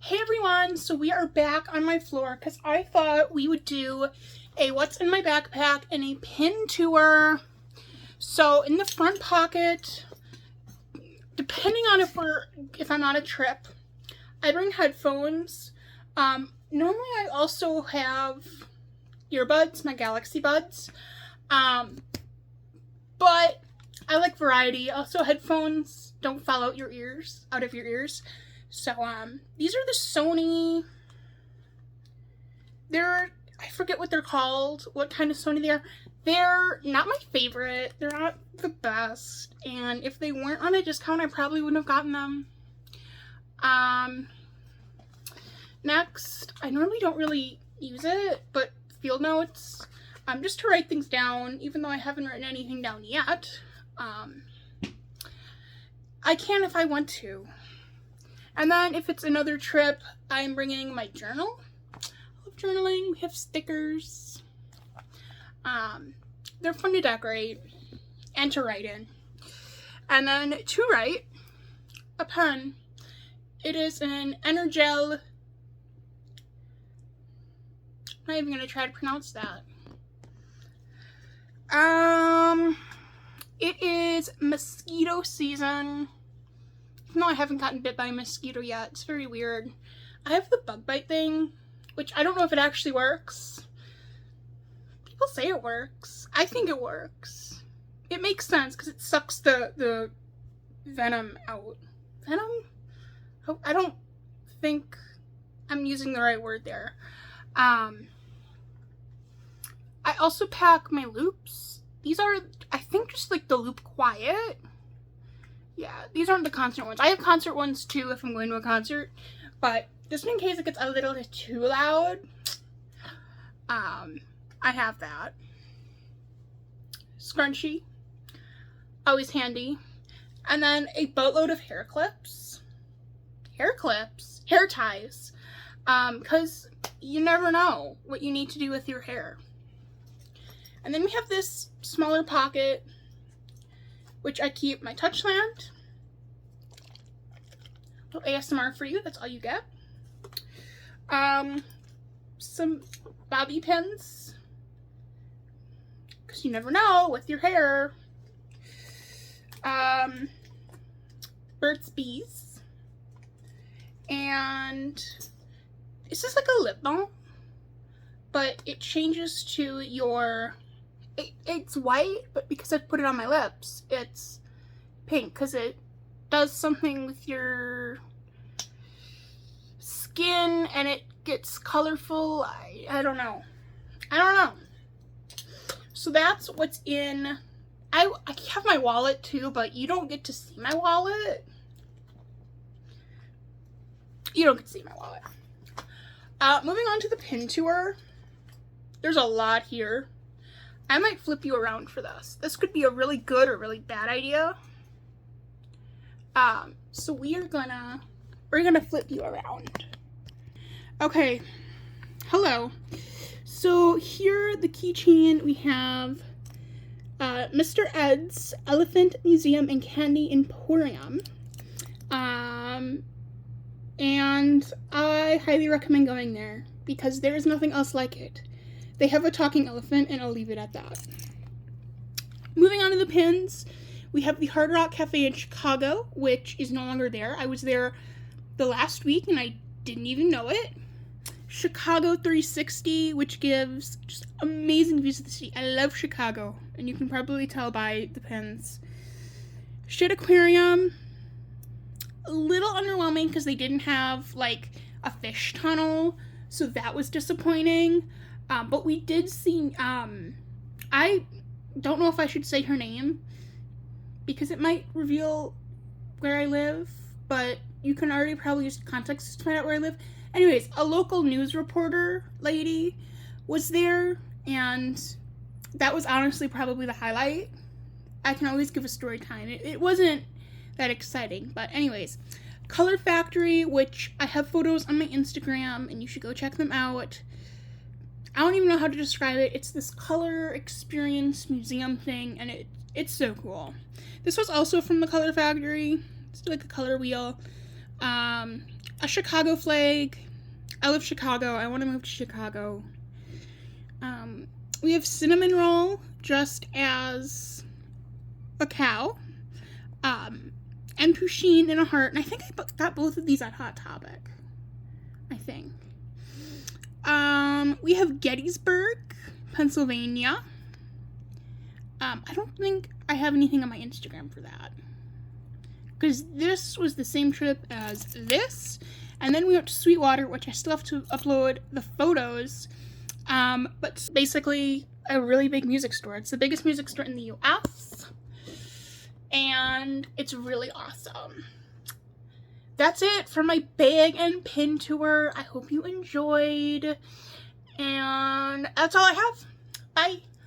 Hey everyone, so we are back on my floor because I thought we would do a what's in my backpack and a pin tour. So in the front pocket, depending on if I'm on a trip, I bring headphones. Normally I also have earbuds, my Galaxy Buds. But I like variety. Also headphones don't fall out of your ears. So, these are the Sony, I forget what they're called, what kind of Sony they are. They're not my favorite, they're not the best, and if they weren't on a discount, I probably wouldn't have gotten them. Next, I normally don't really use it, but field notes, just to write things down, even though I haven't written anything down yet. I can if I want to. And then if it's another trip, I'm bringing my journal. I love journaling. We have stickers. They're fun to decorate and to write in. And then to write, a pen. It is an Energel. I'm not even going to try to pronounce that. It is mosquito season. No, I haven't gotten bit by a mosquito yet. It's very weird. I have the bug bite thing, which I don't know if it actually works. People say it works. I think it works. It makes sense because it sucks the venom out. Venom? I don't think I'm using the right word there. I also pack my loops. These are, I think, just like the Loop Quiet. Yeah, these aren't the concert ones. I have concert ones too if I'm going to a concert, but just in case it gets a little too loud, I have that. Scrunchie, always handy. And then a boatload of hair clips, hair ties, because you never know what you need to do with your hair. And then we have this smaller pocket, which I keep my Touchland. Little ASMR for you, that's all you get. Some bobby pins, because you never know with your hair. Burt's Bees. And this is like a lip balm, but it changes to your... It's white, but because I put it on my lips, it's pink because it does something with your skin and it gets colorful. I don't know. So that's what's in. I have my wallet too, but you don't get to see my wallet. Moving on to the pin tour. There's a lot here. I might flip you around for this. This could be a really good or really bad idea. So we're gonna flip you around. Okay, hello. So here, the keychain, we have Mr. Ed's Elephant Museum and Candy Emporium. And I highly recommend going there because there is nothing else like it. They have a talking elephant, and I'll leave it at that. Moving on to the pins, we have the Hard Rock Cafe in Chicago, which is no longer there. I was there the last week, and I didn't even know it. Chicago 360, which gives just amazing views of the city. I love Chicago, and you can probably tell by the pins. Shit Aquarium, a little underwhelming because they didn't have, like, a fish tunnel, so that was disappointing. But we did see, I don't know if I should say her name, because it might reveal where I live, but you can already probably use context to find out where I live. Anyways, a local news reporter lady was there, and that was honestly probably the highlight. I can always give a story time. It wasn't that exciting, but anyways. Color Factory, which I have photos on my Instagram, and you should go check them out. I don't even know how to describe it. It's this color experience museum thing, and it's so cool. This was also from the Color Factory. It's like a color wheel. A Chicago flag. I love Chicago. I want to move to Chicago. We have cinnamon roll dressed as a cow. And Pusheen in a heart. And I think I got both of these at Hot Topic. I think. We have Gettysburg, Pennsylvania. I don't think I have anything on my Instagram for that. Because this was the same trip as this. And then we went to Sweetwater, which I still have to upload the photos. But it's basically a really big music store. It's the biggest music store in the U.S. And it's really awesome. That's it for my bag and pin tour. I hope you enjoyed. And that's all I have. Bye.